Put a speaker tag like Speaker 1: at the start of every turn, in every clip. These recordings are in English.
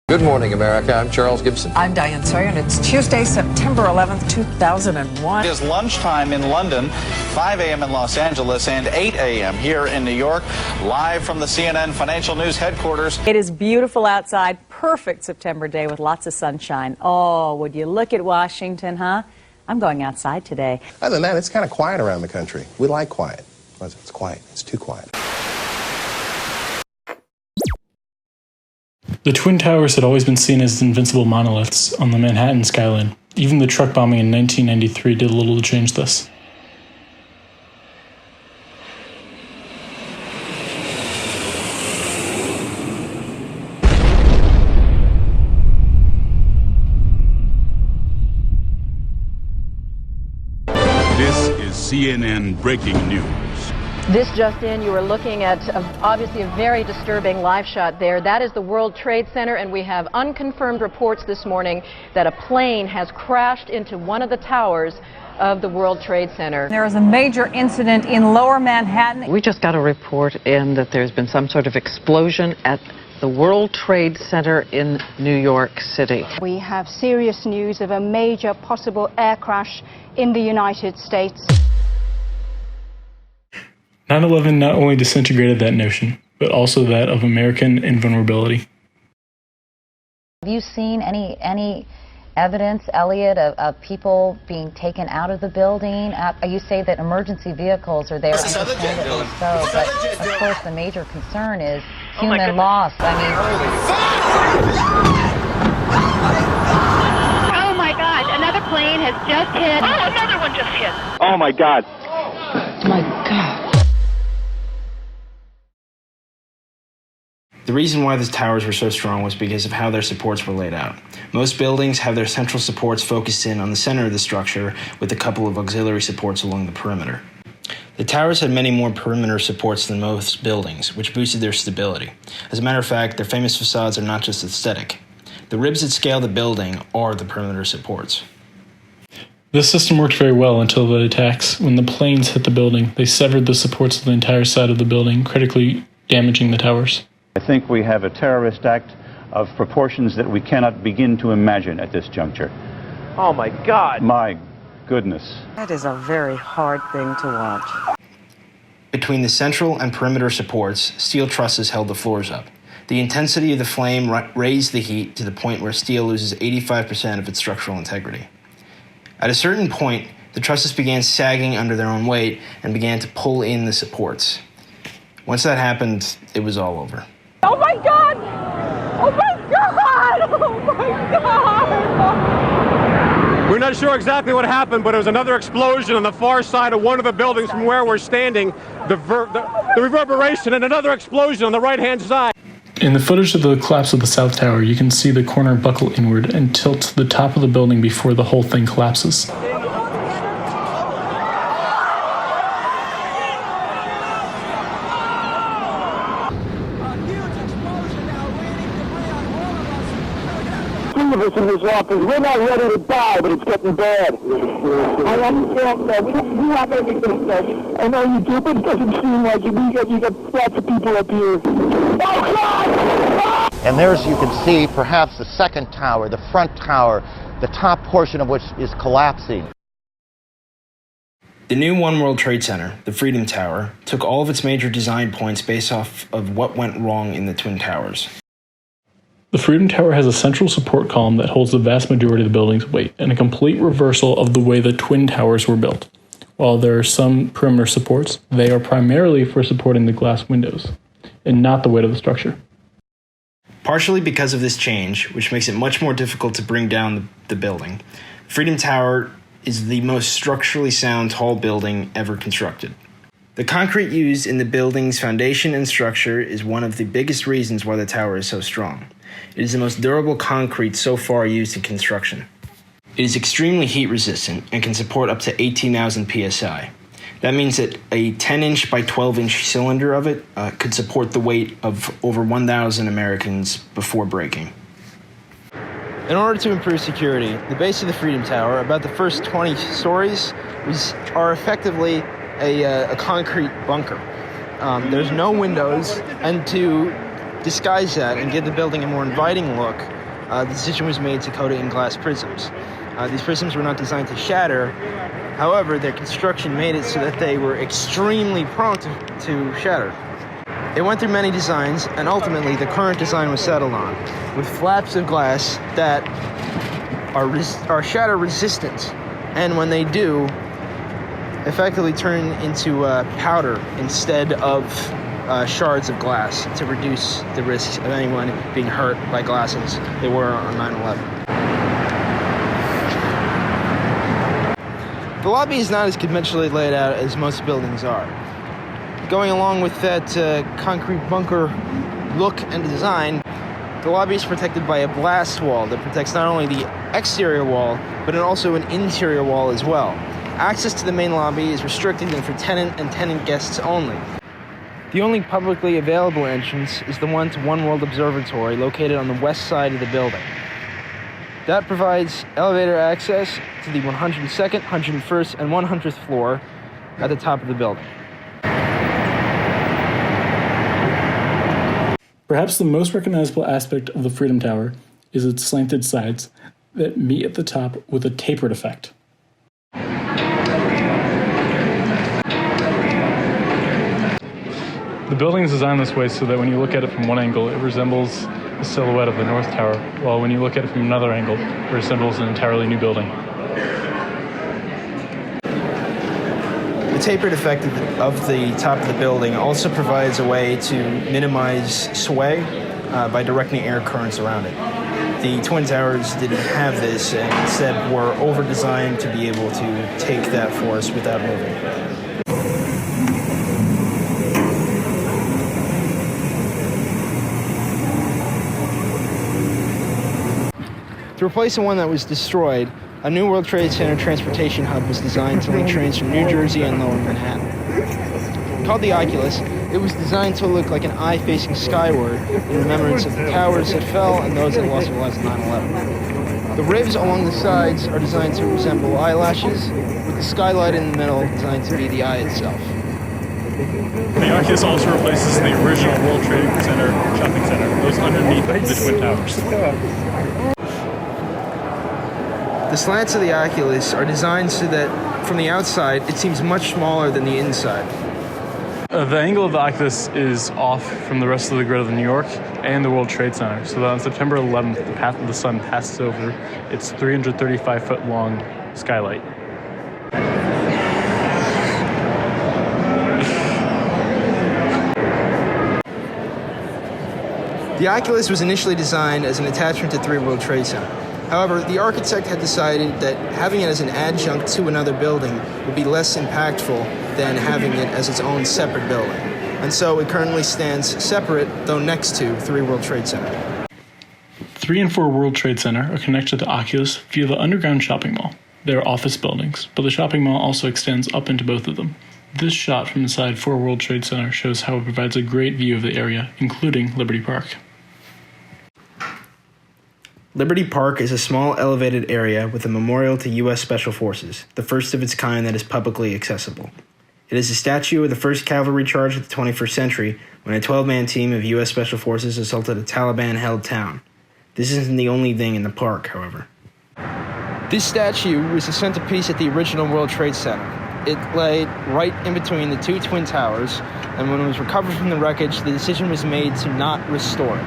Speaker 1: Good morning, America. I'm Charles Gibson.
Speaker 2: I'm Diane Sawyer, and it's Tuesday, September 11th, 2001.
Speaker 3: It is lunchtime in London, 5 a.m. in Los Angeles, and 8 a.m. here in New York, live from the CNN Financial News headquarters.
Speaker 4: It is beautiful outside, perfect September day with lots of sunshine. Oh, would you look at Washington, huh? I'm going outside today.
Speaker 5: Other than that, it's kind of quiet around the country. We like quiet. It's quiet. It's too quiet.
Speaker 6: The Twin Towers had always been seen as invincible monoliths on the Manhattan skyline. Even the truck bombing in 1993 did little to change this.
Speaker 7: This is CNN Breaking News.
Speaker 8: This just in, you are looking at obviously a very disturbing live shot there. That is the World Trade Center, and we have unconfirmed reports this morning that a plane has crashed into one of the towers of the World Trade Center.
Speaker 4: There is a major incident in Lower Manhattan.
Speaker 9: We just got a report in that there's been some sort of explosion at the World Trade Center in New York City.
Speaker 10: We have serious news of a major possible air crash in the United States.
Speaker 6: 9/11 not only disintegrated that notion, but also that of American invulnerability.
Speaker 11: Have you seen any evidence, Elliot, of people being taken out of the building? You say that emergency vehicles are there, understandably so, but of course the major concern is human loss.
Speaker 12: Oh my God, another plane has just hit. Oh, another one just hit.
Speaker 13: Oh my God.
Speaker 9: My God.
Speaker 14: The reason why the towers were so strong was because of how their supports were laid out. Most buildings have their central supports focused in on the center of the structure with a couple of auxiliary supports along the perimeter. The towers had many more perimeter supports than most buildings, which boosted their stability. As a matter of fact, their famous facades are not just aesthetic. The ribs that scale the building are the perimeter supports.
Speaker 6: This system worked very well until the attacks. When the planes hit the building, they severed the supports of the entire side of the building, critically damaging the towers.
Speaker 13: I think we have a terrorist act of proportions that we cannot begin to imagine at this juncture.
Speaker 15: Oh my God.
Speaker 13: My goodness.
Speaker 2: That is a very hard thing to watch.
Speaker 14: Between the central and perimeter supports, steel trusses held the floors up. The intensity of the flame raised the heat to the point where steel loses 85% of its structural integrity. At a certain point, the trusses began sagging under their own weight and began to pull in the supports. Once that happened, it was all over.
Speaker 12: Oh my God! Oh my God! Oh my God!
Speaker 15: We're not sure exactly what happened, but it was another explosion on the far side of one of the buildings from where we're standing. The reverberation and another explosion on the right-hand side.
Speaker 6: In the footage of the collapse of the South Tower, you can see the corner buckle inward and tilt to the top of the building before the whole thing collapses.
Speaker 16: Of us in this office, we're not ready to die, but it's getting bad. I understand that. We have everything, sir. I know you do, but it doesn't seem like it. You got lots of people up here. Oh, God!
Speaker 17: And there's, you can see, perhaps the second tower, the front tower, the top portion of which is collapsing.
Speaker 14: The new One World Trade Center, the Freedom Tower, took all of its major design points based off of what went wrong in the Twin Towers.
Speaker 6: The Freedom Tower has a central support column that holds the vast majority of the building's weight, and a complete reversal of the way the Twin Towers were built. While there are some perimeter supports, they are primarily for supporting the glass windows, and not the weight of the structure.
Speaker 14: Partially because of this change, which makes it much more difficult to bring down the building, Freedom Tower is the most structurally sound tall building ever constructed. The concrete used in the building's foundation and structure is one of the biggest reasons why the tower is so strong. It is the most durable concrete so far used in construction. It is extremely heat resistant and can support up to 18,000 psi. That means that a 10-inch by 12-inch cylinder of it could support the weight of over 1,000 Americans before breaking. In order to improve security, the base of the Freedom Tower, about the first 20 stories, are effectively a concrete bunker. There's no windows, and to disguise that and give the building a more inviting look, the decision was made to coat it in glass prisms. These prisms were not designed to shatter. However, their construction made it so that they were extremely prone to shatter. It went through many designs, and ultimately the current design was settled on, with flaps of glass that are shatter resistant, and when they do, effectively turn into powder instead of shards of glass to reduce the risks of anyone being hurt by glasses they were on 9/11. The lobby is not as conventionally laid out as most buildings are. Going along with that concrete bunker look and design, the lobby is protected by a blast wall that protects not only the exterior wall, but also an interior wall as well. Access to the main lobby is restricted and for tenant and tenant guests only. The only publicly available entrance is the one to One World Observatory located on the west side of the building. That provides elevator access to the 102nd, 101st, and 100th floor at the top of the building.
Speaker 6: Perhaps the most recognizable aspect of the Freedom Tower is its slanted sides that meet at the top with a tapered effect. The building is designed this way so that when you look at it from one angle, it resembles the silhouette of the North Tower, while when you look at it from another angle, it resembles an entirely new building.
Speaker 14: The tapered effect of the top of the building also provides a way to minimize sway by directing air currents around it. The Twin Towers didn't have this and instead were over-designed to be able to take that force without moving. To replace the one that was destroyed, a new World Trade Center transportation hub was designed to link trains from New Jersey and Lower Manhattan. Called the Oculus, it was designed to look like an eye facing skyward in remembrance of the towers that fell and those that lost their lives in 9/11. The ribs along the sides are designed to resemble eyelashes, with the skylight in the middle designed to be the eye itself.
Speaker 6: The Oculus also replaces the original World Trade Center shopping center, those underneath the Twin Towers.
Speaker 14: The slants of the Oculus are designed so that from the outside it seems much smaller than the inside.
Speaker 6: The angle of the Oculus is off from the rest of the grid of the New York and the World Trade Center, so that on September 11th, the path of the sun passes over its 335-foot long skylight.
Speaker 14: The Oculus was initially designed as an attachment to 3 World Trade Center. However, the architect had decided that having it as an adjunct to another building would be less impactful than having it as its own separate building. And so it currently stands separate, though next to 3 World Trade Center.
Speaker 6: 3 and 4 World Trade Center are connected to the Oculus via the underground shopping mall. They are office buildings, but the shopping mall also extends up into both of them. This shot from inside 4 World Trade Center shows how it provides a great view of the area, including Liberty Park.
Speaker 14: Liberty Park is a small elevated area with a memorial to U.S. Special Forces, the first of its kind that is publicly accessible. It is a statue of the first cavalry charge of the 21st century when a 12-man team of U.S. Special Forces assaulted a Taliban-held town. This isn't the only thing in the park, however. This statue was the centerpiece at the original World Trade Center. It lay right in between the 2 Twin Towers, and when it was recovered from the wreckage, the decision was made to not restore it.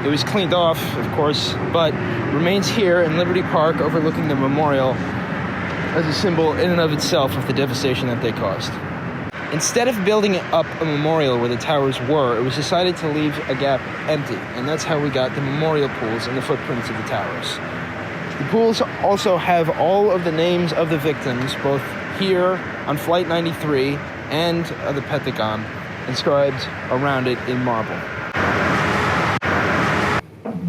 Speaker 14: It was cleaned off, of course, but remains here in Liberty Park overlooking the memorial as a symbol in and of itself of the devastation that they caused. Instead of building up a memorial where the towers were, it was decided to leave a gap empty, and that's how we got the memorial pools and the footprints of the towers. The pools also have all of the names of the victims, both here on Flight 93 and of the Pentagon, inscribed around it in marble.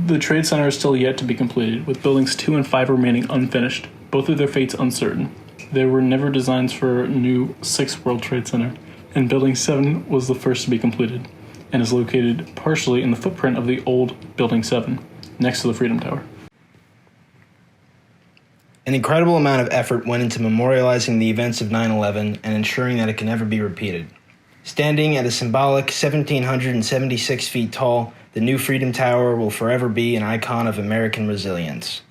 Speaker 6: The Trade Center is still yet to be completed, with buildings 2 and 5 remaining unfinished, both of their fates uncertain. There were never designs for a new 6th World Trade Center, and Building 7 was the first to be completed, and is located partially in the footprint of the old Building 7, next to the Freedom Tower.
Speaker 14: An incredible amount of effort went into memorializing the events of 9/11 and ensuring that it can never be repeated. Standing at a symbolic 1,776 feet tall, The new Freedom Tower will forever be an icon of American resilience.